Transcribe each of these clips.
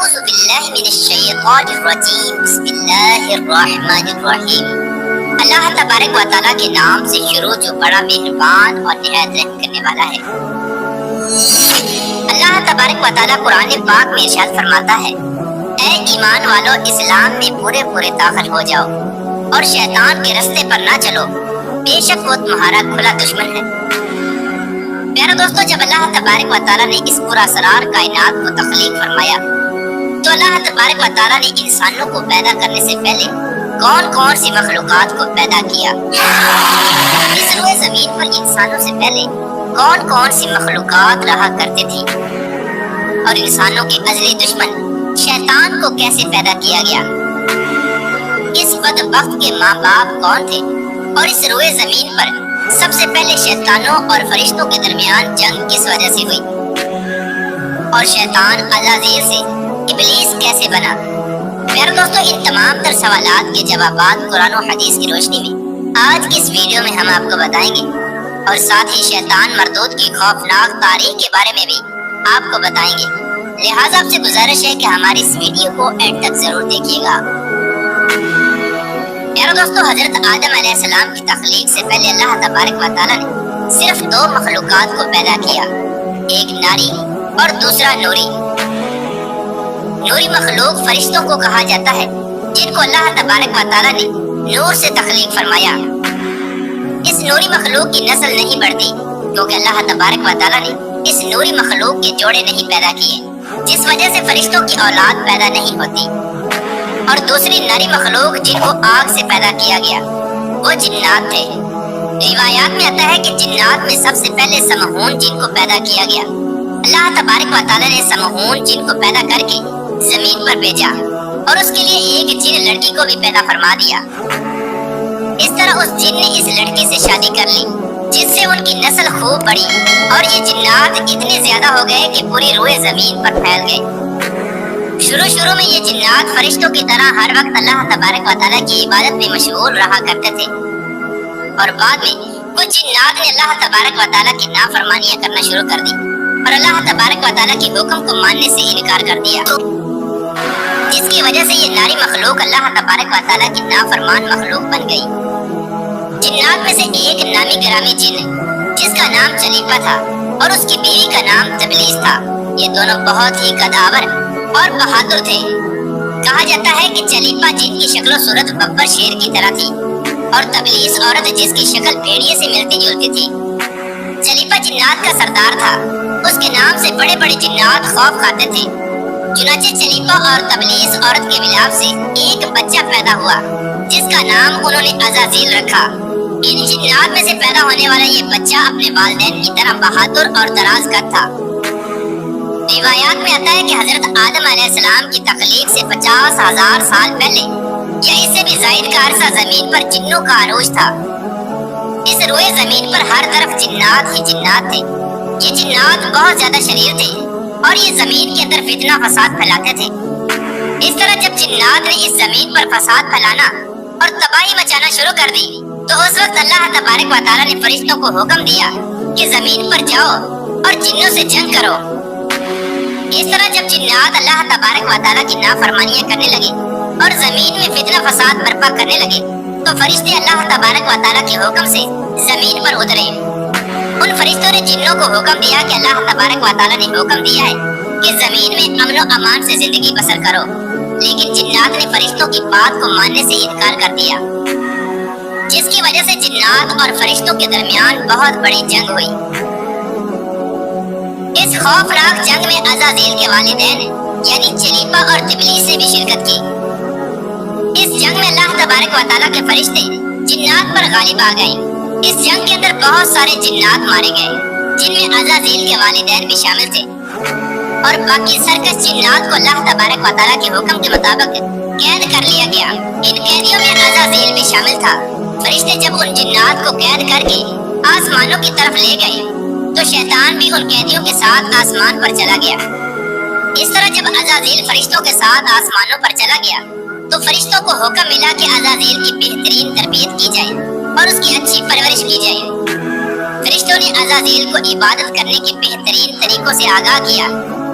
اعوذ باللہ من الشیطان الرجیم بسم اللہ الرحمن الرحیم۔ اللہ تبارک و تعالیٰ کے نام سے شروع جو بڑا مہربان اور نہایت رحم کرنے والا ہے۔ اللہ تبارک و تعالیٰ قرآن پاک میں ارشاد فرماتا ہے، اے ایمان والو اسلام میں پورے داخل ہو جاؤ اور شیطان کے رستے پر نہ چلو، بے شک وہ تمہارا کھلا دشمن ہے۔ پیارے دوستو، جب اللہ تبارک و تعالیٰ نے اس پورا اسرار کائنات کو تخلیق فرمایا تو اللہ تبارک و تعالیٰ نے انسانوں کو پیدا کرنے سے پہلے کون سی مخلوقات کو پیدا کیا؟ اس روئے زمین پر انسانوں سے پہلے کون سی مخلوقات رہا کرتے تھی؟ اور انسانوں کے ازلی دشمن شیطان کو کیسے پیدا کیا گیا؟ اس بدبخت کے ماں باپ کون تھے؟ اور اس روئے زمین پر سب سے پہلے شیطانوں اور فرشتوں کے درمیان جنگ کس وجہ سے ہوئی؟ اور شیطان عزازیل سے ابلیس کیسے بنا؟ میرے دوستو، ان تمام تر سوالات کے جوابات قرآن و حدیث کی روشنی میں آج کی اس ویڈیو میں ہم آپ کو بتائیں گے، اور ساتھ ہی شیطان مردود کی خوفناک تاریخ کے بارے میں بھی آپ کو بتائیں گے۔ لہٰذا آپ سے گزارش ہے کہ ہماری اس ویڈیو کو اینڈ تک ضرور دیکھیے گا۔ میرے دوستو، حضرت آدم علیہ السلام کی تخلیق سے پہلے اللہ تبارک و تعالیٰ نے صرف 2 مخلوقات کو پیدا کیا، ایک ناری اور دوسرا نوری۔ نوری مخلوق فرشتوں کو کہا جاتا ہے، جن کو اللہ تبارک و تعالیٰ نے نور سے تخلیق فرمایا۔ اس نوری مخلوق کی نسل نہیں بڑھتی کیونکہ اللہ تبارک و تعالیٰ نے اس نوری مخلوق کے جوڑے نہیں پیدا کیے، جس وجہ سے فرشتوں کی اولاد پیدا نہیں ہوتی۔ اور دوسری ناری مخلوق جن کو آگ سے پیدا کیا گیا وہ جنات تھے۔ روایات میں آتا ہے کہ جنات میں سب سے پہلے سمہون جن کو پیدا کیا گیا۔ اللہ تبارک و تعالیٰ نے سمہون جن کو پیدا کر کے زمین پر بھیجا اور اس کے لیے ایک جن لڑکی کو بھی پیدا فرما دیا۔ اس طرح اس جن نے اس لڑکی سے شادی کر لی، جس سے ان کی نسل خوب بڑھی اور یہ جنات اتنے زیادہ ہو گئے کہ پوری روئے زمین پر پھیل گئے۔ شروع میں یہ جنات فرشتوں کی طرح ہر وقت اللہ تبارک و تعالیٰ کی عبادت میں مشغول رہا کرتے تھے، اور بعد میں کچھ جنات نے اللہ تبارک و تعالیٰ کی نافرمانیاں کرنا شروع کر دی اور اللہ تبارک و تعالیٰ کے حکم کو ماننے سے انکار کر دیا، جس کی وجہ سے یہ ناری مخلوق اللہ تبارک و تعالیٰ کی نافرمان مخلوق بن گئی۔ جنات میں سے ایک نامی گرامی جن جس کا نام چلیپا تھا اور اس کی بیوی کا نام تبلیس تھا، یہ دونوں بہت ہی قدآور اور بہادر تھے۔ کہا جاتا ہے کہ چلیپا جن کی شکل و صورت ببر شیر کی طرح تھی اور تبلیس عورت جس کی شکل بھیڑیے سے ملتی جلتی تھی۔ چلیپا جنات کا سردار تھا، اس کے نام سے بڑے جنات خوف کھاتے تھے۔ چنانچہ چلیپا اور تبلیس عورت کے ملاپ سے ایک بچہ پیدا ہوا جس کا نام انہوں نے عزازیل رکھا۔ ان جنات میں سے پیدا ہونے والا یہ بچہ اپنے والدین کی طرح بہادر اور دراز قد تھا۔ روایات میں آتا ہے کہ حضرت آدم علیہ السلام کی تخلیق سے 50,000 سال پہلے یا اس سے بھی زائد کا عرصہ زمین پر جنوں کا عروج تھا۔ اس روئے زمین پر ہر طرف جنات ہی جنات تھے۔ یہ جنات بہت زیادہ شریر تھے اور یہ زمین کے اندر فتنہ فساد پھیلاتے تھے۔ اس طرح جب جنات نے اس زمین پر فساد پھیلانا اور تباہی مچانا شروع کر دی تو اس وقت اللہ تبارک و تعالیٰ نے فرشتوں کو حکم دیا کہ زمین پر جاؤ اور جنوں سے جنگ کرو۔ اس طرح جب جنات اللہ تبارک و تعالیٰ کی نافرمانیاں کرنے لگے اور زمین میں فتنہ فساد برپا کرنے لگے تو فرشتے اللہ تبارک و تعالیٰ کے حکم سے زمین پر اترے۔ ان فرشتوں نے جنوں کو حکم دیا کہ اللہ تبارک و تعالیٰ نے حکم دیا ہے کہ زمین میں امن و امان سے زندگی بسر کرو، لیکن جنات نے فرشتوں کی بات کو ماننے سے انکار کر دیا، جس کی وجہ سے جنات اور فرشتوں کے درمیان بہت بڑی جنگ ہوئی۔ اس خوفناک جنگ میں عزازیل کے والدین یعنی چلیپا اور تبلیس سے بھی شرکت کی۔ اس جنگ میں اللہ تبارک و تعالیٰ کے فرشتے جنات پر غالب آ گئے۔ اس جنگ کے اندر بہت سارے جنات مارے گئے، جن میں عزازیل کے والدین بھی شامل تھے، اور باقی سرکش جنات کو اللہ تبارک و تعالیٰ کے حکم کے مطابق قید کر لیا گیا۔ ان قیدیوں میں عزازیل بھی شامل تھا۔ فرشتے جب ان جنات کو قید کر کے آسمانوں کی طرف لے گئے تو شیطان بھی ان قیدیوں کے ساتھ آسمان پر چلا گیا۔ اس طرح جب عزازیل فرشتوں کے ساتھ آسمانوں پر چلا گیا تو فرشتوں کو حکم ملا کہ عزازیل کی بہترین تربیت کی جائے اور اس کی اچھی پرورش کی جائے۔ فرشتوں نے عزازیل کو عبادت کرنے کے بہترین طریقوں سے آگاہ کیا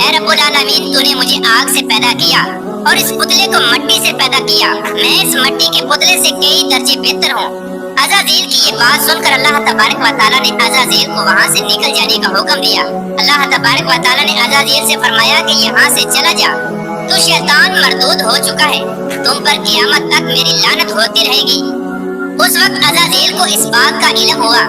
اے رب العالمین تو نے مجھے آگ سے پیدا کیا اور اس پتلے کو مٹی سے پیدا کیا، میں اس مٹی کے پتلے سے کئی درجے بہتر ہوں۔ عزازیل کی یہ بات سن کر اللہ تبارک و تعالیٰ نے عزازیل کو وہاں سے نکل جانے کا حکم دیا۔ اللہ تبارک و تعالیٰ نے عزازیل سے فرمایا کہ یہاں سے چلا جا، تو شیطان مردود ہو چکا ہے، تم پر قیامت تک میری لعنت ہوتی رہے گی۔ اس وقت عزازیل کو اس بات کا علم ہوا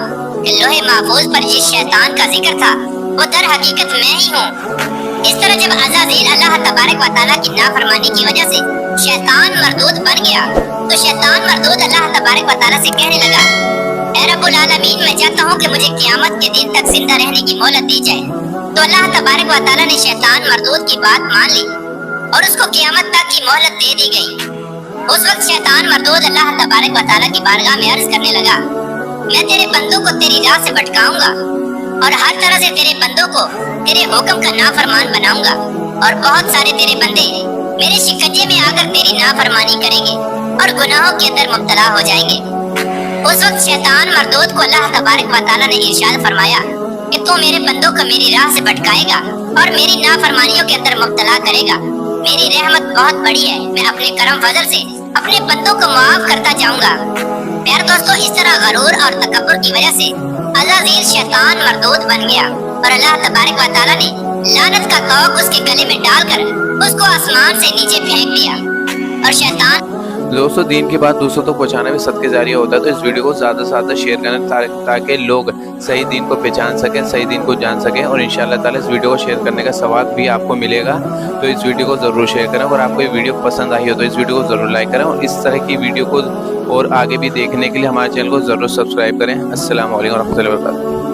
کہ لوح محفوظ پر جس شیطان کا ذکر تھا وہ در حقیقت میں ہی ہوں۔ اس طرح جب عزازیل اللہ تبارک و تعالیٰ کی نافرمانی کی وجہ سے شیطان مردود بن گیا تو شیطان مردود اللہ تبارک و تعالیٰ سے کہنے لگا، اے رب العالمین میں چاہتا ہوں کہ مجھے قیامت کے دن تک زندہ رہنے کی مہلت دی جائے۔ تو اللہ تبارک و تعالیٰ نے شیطان مردود کی بات مان لی اور اس کو قیامت تک کی مہلت دے دی گئی۔ اس وقت شیطان مردود اللہ تبارک و تعالیٰ کی بارگاہ میں عرض کرنے لگا، میں تیرے بندوں کو تیری راہ سے بھٹکاؤں گا اور ہر طرح سے تیرے بندوں کو تیرے حکم کا نافرمان بناؤں گا، اور بہت سارے تیرے بندے میرے شکنجے میں آ کر تیری نافرمانی کریں گے اور گناہوں کے اندر مبتلا ہو جائیں گے۔ اس وقت شیطان مردود کو اللہ تبارک و تعالیٰ نے ارشاد فرمایا کہ تو میرے بندوں کو میری راہ سے بھٹکائے گا اور میری نافرمانیوں کے اندر مبتلا کرے گا۔ میری رحمت بہت بڑی ہے، میں اپنے کرم فضل سے اپنے بندوں کو معاف کرتا جاؤں گا۔ پیارے دوستو، اس طرح غرور اور تکبر کی وجہ سے عزازیل شیطان مردود بن گیا اور اللہ تبارک و تعالیٰ نے لعنت کا طوق اس کے گلے میں ڈال کر اس کو آسمان سے نیچے پھینک دیا اور شیطان۔ دوستو، دین کی بات دوسروں تک پہنچانا بھی صدقہ جاریہ ہوتا ہے، تو اس ویڈیو کو زیادہ سے زیادہ شیئر کریں تاکہ لوگ صحیح دین کو پہچان سکیں، صحیح دین کو جان سکیں، اور انشاءاللہ تعالی اس ویڈیو کو شیئر کرنے کا ثواب بھی آپ کو ملے گا۔ تو اس ویڈیو کو ضرور شیئر کریں، اور آپ کو یہ ویڈیو پسند آئی ہو تو اس ویڈیو کو ضرور لائک کریں، اور اس طرح کی ویڈیو کو اور آگے بھی دیکھنے کے لیے ہمارے چینل کو ضرور سبسکرائب کریں۔ السلام علیکم ورحمۃ اللہ وبرکاتہ۔